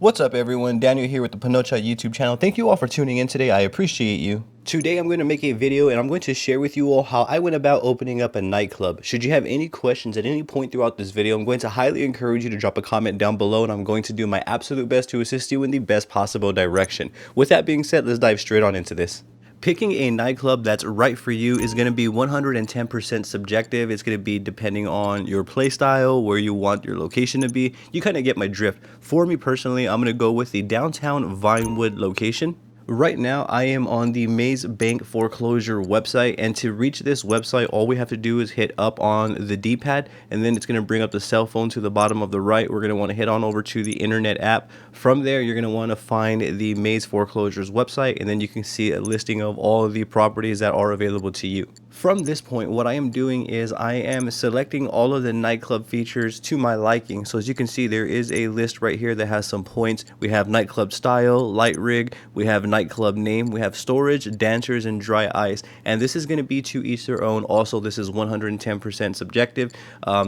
What's up everyone, Daniel here with the Panocha YouTube channel. Thank you all for tuning in today, I appreciate you. Today I'm going to make a video and I'm going to share with you all how I went about opening up a nightclub. Should you have any questions at any point throughout this video, I'm going to highly encourage you to drop a comment down below and I'm going to do my absolute best to assist you in the best possible direction. With that being said, let's dive straight on into this. Picking a nightclub that's right for you is going to be 110% subjective. It's going to be depending on your play style, where you want your location to be. You kind of get my drift. For me personally, I'm going to go with the downtown Vinewood location. Right now, I am on the Maze Bank Foreclosure website, and to reach this website, all we have to do is hit up on the D-pad, and then it's going to bring up the cell phone to the bottom of the right. We're going to want to hit on over to the internet app. From there, you're going to want to find the Maze Foreclosures website, and then you can see a listing of all of the properties that are available to you. From this point, what I am doing is I am selecting all of the nightclub features to my liking. So as you can see, there is a list right here that has some points. We have nightclub style, light rig, we have nightclub name, we have storage, dancers, and dry ice. And this is going to be to each their own. Also, this is 110% subjective.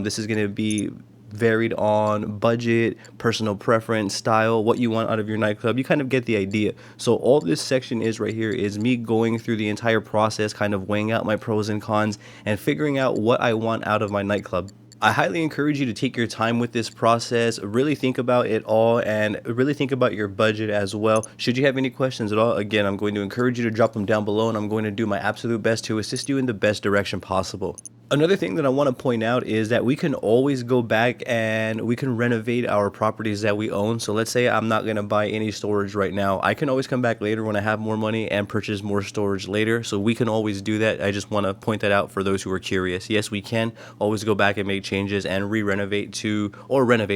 This is going to be varied on budget, personal preference, style, what you want out of your nightclub. You kind of get the idea. So all this section is right here is me going through the entire process, kind of weighing out my pros and cons and figuring out what I want out of my nightclub. I highly encourage you to take your time with this process, really think about it all, and really think about your budget as well. Should you have any questions at all, again, I'm going to encourage you to drop them down below, and I'm going to do my absolute best to assist you in the best direction possible. Another thing that I want to point out is that we can always go back and we can renovate our properties that we own. So let's say I'm not going to buy any storage right now. I can always come back later when I have more money and purchase more storage later. So we can always do that. I just want to point that out for those who are curious. Yes, we can always go back and make changes and renovate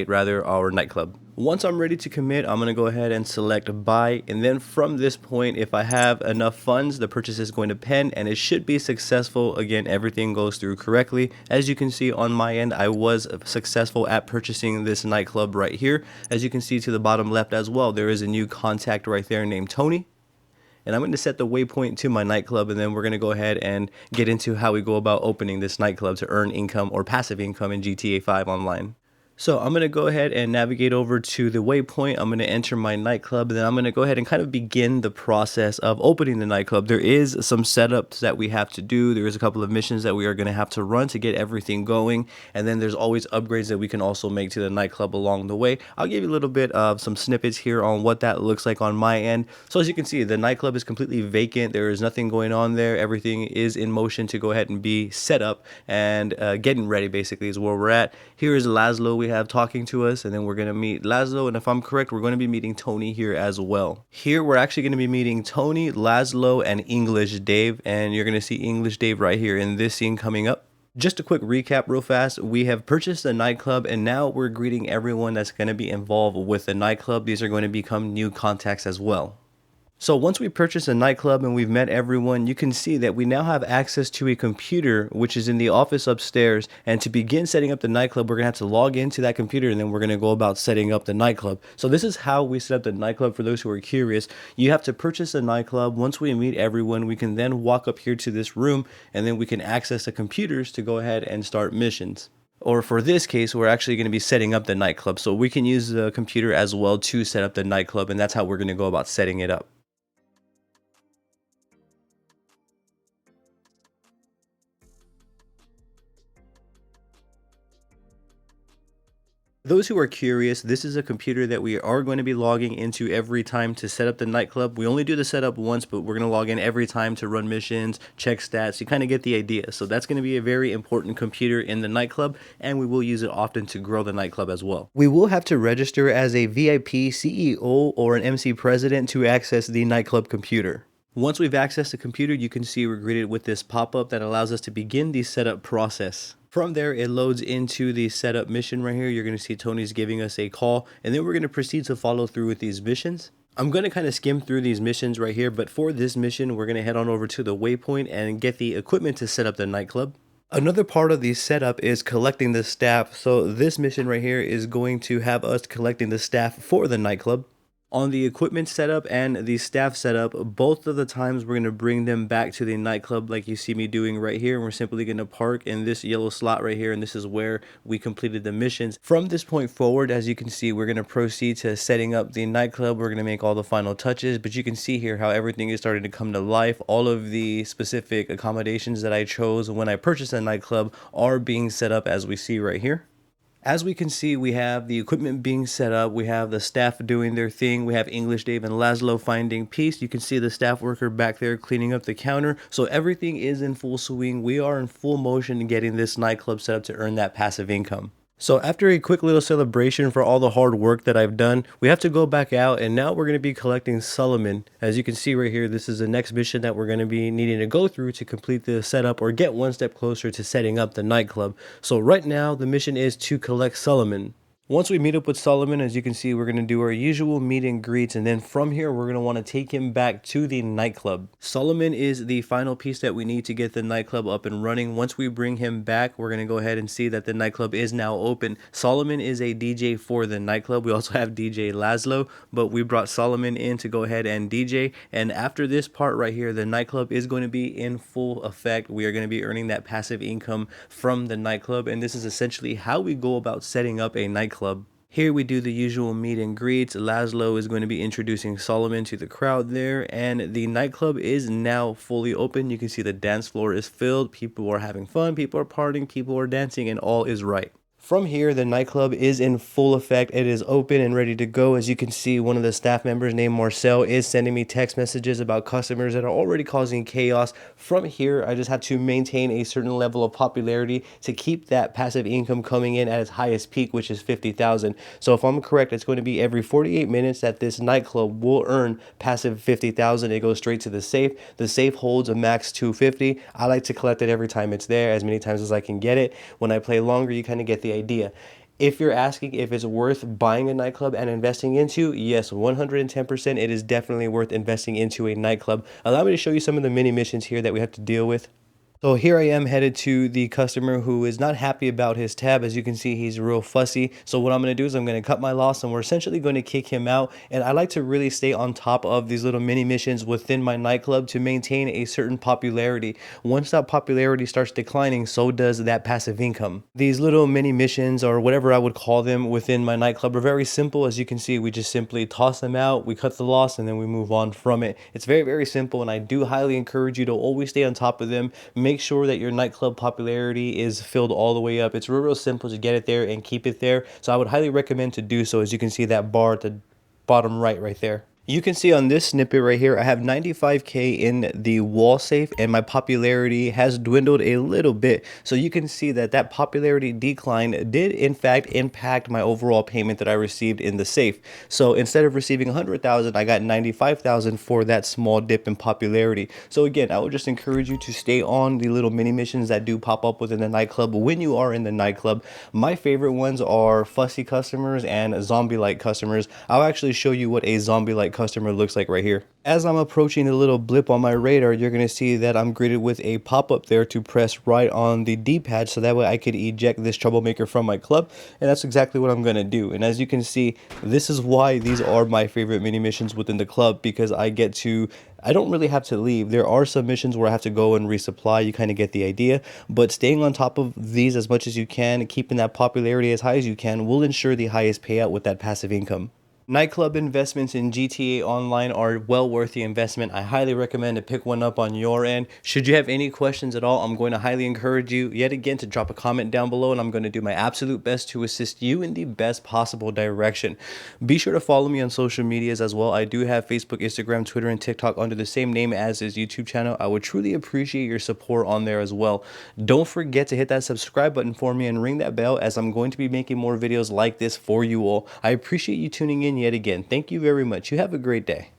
our nightclub. Once I'm ready to commit, I'm going to go ahead and select buy, and then from this point, if I have enough funds, the purchase is going to pen and it should be successful. Again, everything goes through correctly. As you can see on my end, I was successful at purchasing this nightclub right here. As you can see to the bottom left as well, there is a new contact right there named Tony. And I'm going to set the waypoint to my nightclub, and then we're going to go ahead and get into how we go about opening this nightclub to earn income or passive income in GTA 5 Online. So I'm going to go ahead and navigate over to the waypoint. I'm going to enter my nightclub, and then I'm going to go ahead and kind of begin the process of opening the nightclub. There is some setups that we have to do. There is a couple of missions that we are going to have to run to get everything going. And then there's always upgrades that we can also make to the nightclub along the way. I'll give you a little bit of some snippets here on what that looks like on my end. So as you can see, the nightclub is completely vacant. There is nothing going on there. Everything is in motion to go ahead and be set up, and getting ready basically is where we're at. Here is Laszlo we have talking to us, and then we're going to meet Laszlo, and if I'm correct, we're going to be meeting Tony here as well. Here we're actually going to be meeting Tony, Laszlo, and English Dave, and you're going to see English Dave right here in this scene coming up. Just a quick recap real fast. We have purchased a nightclub, and now we're greeting everyone that's going to be involved with the nightclub. These are going to become new contacts as well. So once we purchase a nightclub and we've met everyone, you can see that we now have access to a computer, which is in the office upstairs. And to begin setting up the nightclub, we're going to have to log into that computer, and then we're going to go about setting up the nightclub. So this is how we set up the nightclub for those who are curious. You have to purchase a nightclub. Once we meet everyone, we can then walk up here to this room, and then we can access the computers to go ahead and start missions. Or for this case, we're actually going to be setting up the nightclub. So we can use the computer as well to set up the nightclub, and that's how we're going to go about setting it up. Those who are curious, this is a computer that we are going to be logging into every time to set up the nightclub. We only do the setup once, but we're going to log in every time to run missions, check stats. You kind of get the idea. So that's going to be a very important computer in the nightclub, and we will use it often to grow the nightclub as well. We will have to register as a VIP, CEO, or an MC president to access the nightclub computer. Once we've accessed the computer, you can see we're greeted with this pop-up that allows us to begin the setup process. From there, it loads into the setup mission right here. You're going to see Tony's giving us a call, and then we're going to proceed to follow through with these missions. I'm going to kind of skim through these missions right here, but for this mission, we're going to head on over to the waypoint and get the equipment to set up the nightclub. Another part of the setup is collecting the staff. So this mission right here is going to have us collecting the staff for the nightclub. On the equipment setup and the staff setup, both of the times we're going to bring them back to the nightclub like you see me doing right here. And we're simply going to park in this yellow slot right here. And this is where we completed the missions. From this point forward, as you can see, we're going to proceed to setting up the nightclub. We're going to make all the final touches, but you can see here how everything is starting to come to life. All of the specific accommodations that I chose when I purchased a nightclub are being set up as we see right here. As we can see, we have the equipment being set up, we have the staff doing their thing, we have English Dave and Laszlo finding peace. You can see the staff worker back there cleaning up the counter. So everything is in full swing. We are in full motion getting this nightclub set up to earn that passive income. So after a quick little celebration for all the hard work that I've done, we have to go back out, and now we're going to be collecting Solomun. As you can see right here, this is the next mission that we're going to be needing to go through to complete the setup or get one step closer to setting up the nightclub. So right now the mission is to collect Solomun. Once we meet up with Solomun, as you can see, we're going to do our usual meet and greets, and then from here we're going to want to take him back to the nightclub. Solomun is the final piece that we need to get the nightclub up and running. Once we bring him back, we're going to go ahead and see that the nightclub is now open. Solomun is a DJ for the nightclub. We also have DJ Laszlo, but we brought Solomun in to go ahead and DJ, and after this part right here, the nightclub is going to be in full effect. We are going to be earning that passive income from the nightclub, and this is essentially how we go about setting up a nightclub. Here we do the usual meet and greets. Laszlo is going to be introducing Solomun to the crowd there, and the nightclub is now fully open. You can see the dance floor is filled. People are having fun, people are partying, people are dancing, and all is right. From here, the nightclub is in full effect. It is open and ready to go. As you can see, one of the staff members named Marcel is sending me text messages about customers that are already causing chaos. From here, I just have to maintain a certain level of popularity to keep that passive income coming in at its highest peak, which is 50,000. So if I'm correct, it's going to be every 48 minutes that this nightclub will earn passive 50,000. It goes straight to the safe. The safe holds a max 250. I like to collect it every time it's there, as many times as I can get it. When I play longer, you kind of get the idea. If you're asking if it's worth buying a nightclub and investing into, yes, 110%, it is definitely worth investing into a nightclub. Allow me to show you some of the mini missions here that we have to deal with. So here I am headed to the customer who is not happy about his tab. As you can see, he's real fussy. So what I'm going to do is I'm going to cut my loss, and we're essentially going to kick him out. And I like to really stay on top of these little mini missions within my nightclub to maintain a certain popularity. Once that popularity starts declining, so does that passive income. These little mini missions, or whatever I would call them within my nightclub, are very simple. As you can see, we just simply toss them out, we cut the loss, and then we move on from it. It's very, very simple, and I do highly encourage you to always stay on top of them. Make sure that your nightclub popularity is filled all the way up. It's real simple to get it there and keep it there. So I would highly recommend to do so. As you can see that bar at the bottom right there. You can see on this snippet right here, I have 95K in the wall safe, and my popularity has dwindled a little bit. So you can see that that popularity decline did in fact impact my overall payment that I received in the safe. So instead of receiving 100,000, I got 95,000 for that small dip in popularity. So again, I would just encourage you to stay on the little mini missions that do pop up within the nightclub when you are in the nightclub. My favorite ones are fussy customers and zombie-like customers. I'll actually show you what a zombie-like customer looks like right here. As I'm approaching the little blip on my radar, you're going to see that I'm greeted with a pop-up there to press right on the D-pad, so that way I could eject this troublemaker from my club, and that's exactly what I'm going to do. And as you can see, this is why these are my favorite mini missions within the club, because I don't really have to leave. There are some missions where I have to go and resupply. You kind of get the idea, but staying on top of these as much as you can, keeping that popularity as high as you can, will ensure the highest payout with that passive income. Nightclub investments in GTA Online are well worth the investment. I highly recommend to pick one up on your end. Should you have any questions at all, I'm going to highly encourage you yet again to drop a comment down below, and I'm going to do my absolute best to assist you in the best possible direction. Be sure to follow me on social medias as well. I do have Facebook, Instagram, Twitter, and TikTok under the same name as this YouTube channel. I would truly appreciate your support on there as well. Don't forget to hit that subscribe button for me and ring that bell, as I'm going to be making more videos like this for you all. I appreciate you tuning in yet again. Thank you very much. You have a great day.